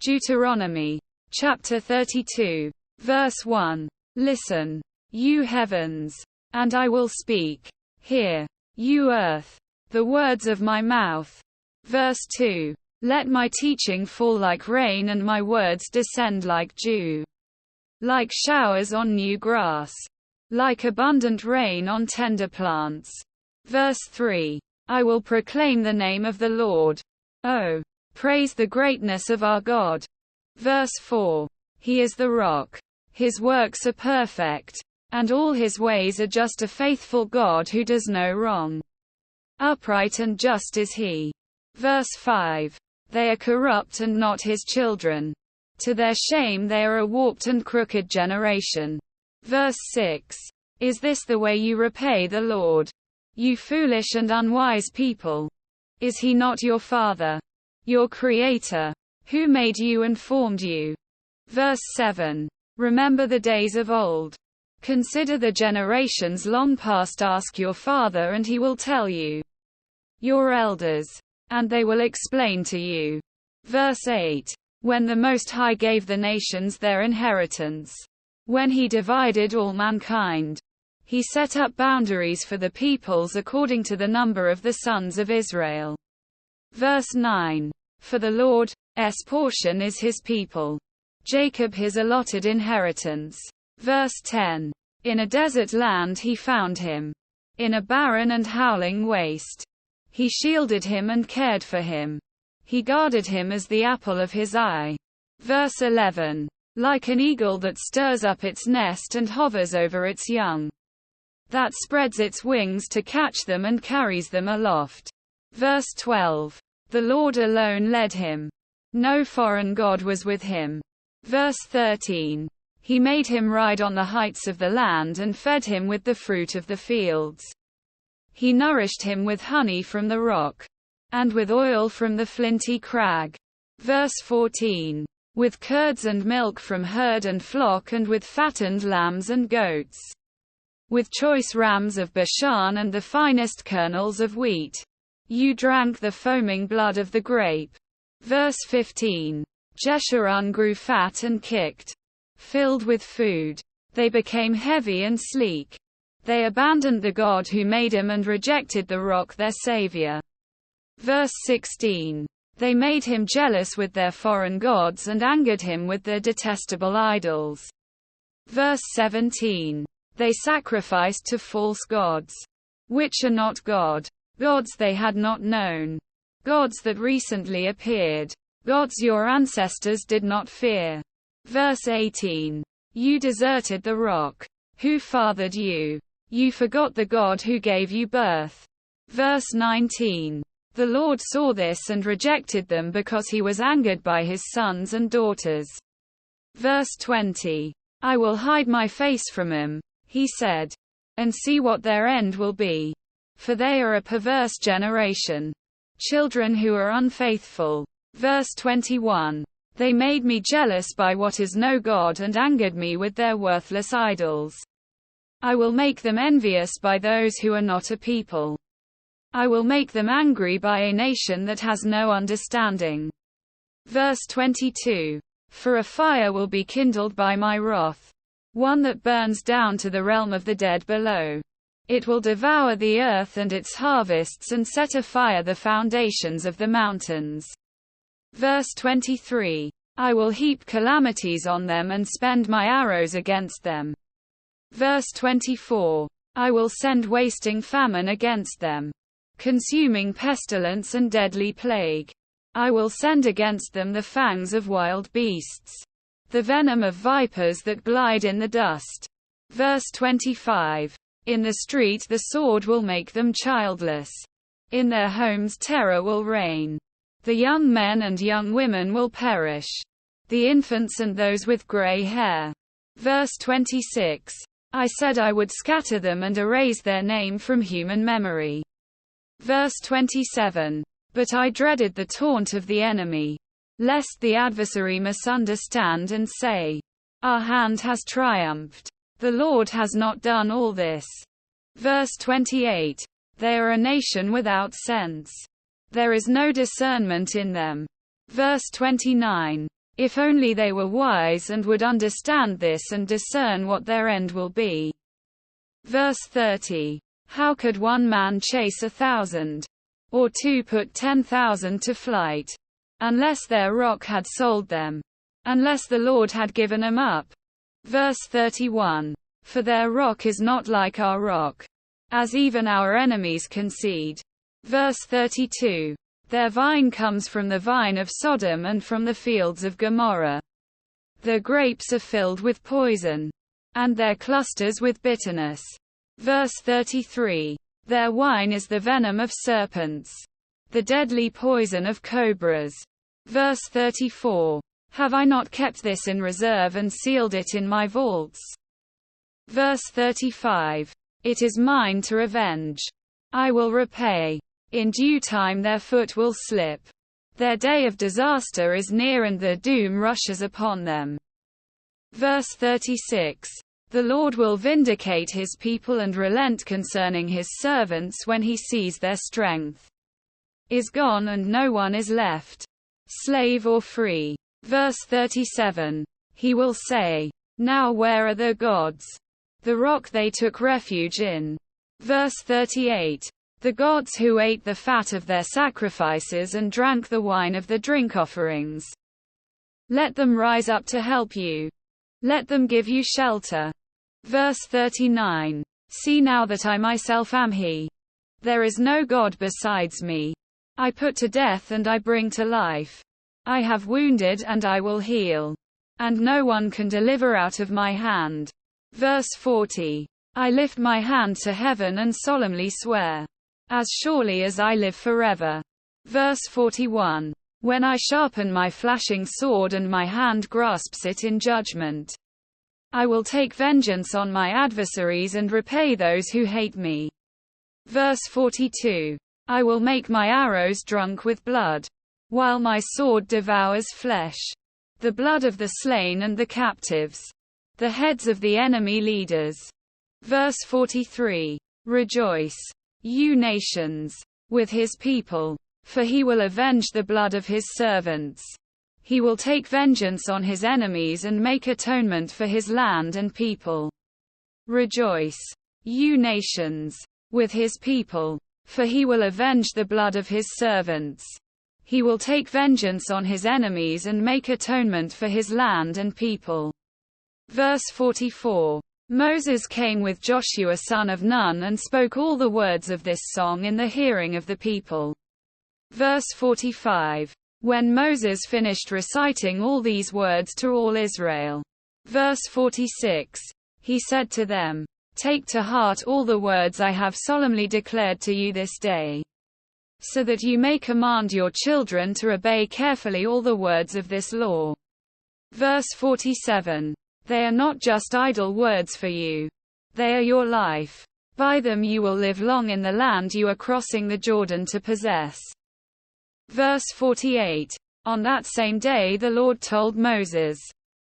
Deuteronomy, chapter 32, verse 1. Listen, you heavens, and I will speak. Hear, you earth, the words of my mouth. Verse 2. Let my teaching fall like rain and my words descend like dew. Like showers on new grass. Like abundant rain on tender plants. Verse 3. I will proclaim the name of the Lord. Oh, praise the greatness of our God. Verse 4. He is the rock. His works are perfect. And all his ways are just, a faithful God who does no wrong. Upright and just is he. Verse 5. They are corrupt and not his children. To their shame they are a warped and crooked generation. Verse 6. Is this the way you repay the Lord? You foolish and unwise people. Is he not your Father? Your Creator? Who made you and formed you? Verse 7. Remember the days of old. Consider the generations long past. Ask your father and he will tell you. Your elders. And they will explain to you. Verse 8. When the Most High gave the nations their inheritance. When he divided all mankind. He set up boundaries for the peoples according to the number of the sons of Israel. Verse 9. For the Lord's portion is his people. Jacob his allotted inheritance. Verse 10. In a desert land he found him. In a barren and howling waste. He shielded him and cared for him. He guarded him as the apple of his eye. Verse 11. Like an eagle that stirs up its nest and hovers over its young. That spreads its wings to catch them and carries them aloft. Verse 12. The Lord alone led him. No foreign god was with him. Verse 13. He made him ride on the heights of the land and fed him with the fruit of the fields. He nourished him with honey from the rock. And with oil from the flinty crag. Verse 14. With curds and milk from herd and flock, and with fattened lambs and goats. With choice rams of Bashan and the finest kernels of wheat. You drank the foaming blood of the grape. Verse 15. Jeshurun grew fat and kicked. Filled with food. They became heavy and sleek. They abandoned the God who made him and rejected the rock their Savior. Verse 16. They made him jealous with their foreign gods and angered him with their detestable idols. Verse 17. They sacrificed to false gods, which are not God. Gods they had not known. Gods that recently appeared. Gods your ancestors did not fear. Verse 18. You deserted the rock. Who fathered you? You forgot the God who gave you birth. Verse 19. The Lord saw this and rejected them because he was angered by his sons and daughters. Verse 20. I will hide my face from him, he said, and see what their end will be. For they are a perverse generation. Children who are unfaithful. Verse 21. They made me jealous by what is no God and angered me with their worthless idols. I will make them envious by those who are not a people. I will make them angry by a nation that has no understanding. Verse 22. For a fire will be kindled by my wrath. One that burns down to the realm of the dead below. It will devour the earth and its harvests and set afire the foundations of the mountains. Verse 23. I will heap calamities on them and spend my arrows against them. Verse 24. I will send wasting famine against them. Consuming pestilence and deadly plague. I will send against them the fangs of wild beasts. The venom of vipers that glide in the dust. Verse 25. In the street the sword will make them childless. In their homes terror will reign. The young men and young women will perish. The infants and those with gray hair. Verse 26. I said I would scatter them and erase their name from human memory. Verse 27. But I dreaded the taunt of the enemy. Lest the adversary misunderstand and say, our hand has triumphed. The Lord has not done all this. Verse 28. They are a nation without sense. There is no discernment in them. Verse 29. If only they were wise and would understand this and discern what their end will be. Verse 30. How could one man chase 1,000? Or two put 10,000 to flight? Unless their rock had sold them. Unless the Lord had given them up. Verse 31. For their rock is not like our rock, as even our enemies concede. Verse 32. Their vine comes from the vine of Sodom and from the fields of Gomorrah. Their grapes are filled with poison, and their clusters with bitterness. Verse 33. Their wine is the venom of serpents, the deadly poison of cobras. Verse 34. Have I not kept this in reserve and sealed it in my vaults? Verse 35. It is mine to avenge. I will repay. In due time their foot will slip. Their day of disaster is near and their doom rushes upon them. Verse 36. The Lord will vindicate his people and relent concerning his servants when he sees their strength is gone and no one is left, slave or free. Verse 37. He will say, now where are the gods? The rock they took refuge in. Verse 38. The gods who ate the fat of their sacrifices and drank the wine of the drink offerings. Let them rise up to help you. Let them give you shelter. Verse 39. See now that I myself am he. There is no God besides me. I put to death and I bring to life. I have wounded and I will heal. And no one can deliver out of my hand. Verse 40. I lift my hand to heaven and solemnly swear, as surely as I live forever. Verse 41. When I sharpen my flashing sword and my hand grasps it in judgment, I will take vengeance on my adversaries and repay those who hate me. Verse 42. I will make my arrows drunk with blood, while my sword devours flesh. The blood of the slain and the captives, the heads of the enemy leaders. Verse 43. Rejoice, you nations, with his people, for he will avenge the blood of his servants. He will take vengeance on his enemies and make atonement for his land and people. Rejoice, you nations, with his people, for he will avenge the blood of his servants. He will take vengeance on his enemies and make atonement for his land and people. Verse 44. Moses came with Joshua son of Nun and spoke all the words of this song in the hearing of the people. Verse 45. When Moses finished reciting all these words to all Israel. Verse 46. He said to them, take to heart all the words I have solemnly declared to you this day, so that you may command your children to obey carefully all the words of this law. Verse 47. They are not just idle words for you. They are your life. By them you will live long in the land you are crossing the Jordan to possess. Verse 48. On that same day the Lord told Moses.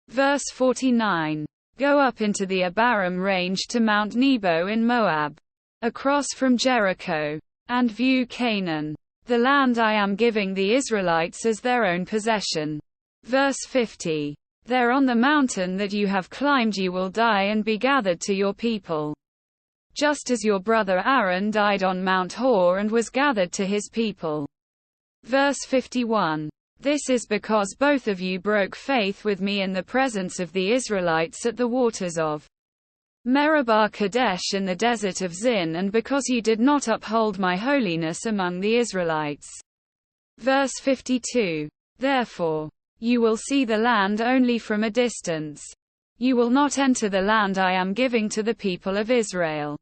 Verse 49. Go up into the Abarim range to Mount Nebo in Moab, across from Jericho, and view Canaan, the land I am giving the Israelites as their own possession. Verse 50. There on the mountain that you have climbed you will die and be gathered to your people, just as your brother Aaron died on Mount Hor and was gathered to his people. Verse 51. This is because both of you broke faith with me in the presence of the Israelites at the waters of Meribah Kadesh in the desert of Zin, and because you did not uphold my holiness among the Israelites. Verse 52. Therefore, you will see the land only from a distance. You will not enter the land I am giving to the people of Israel.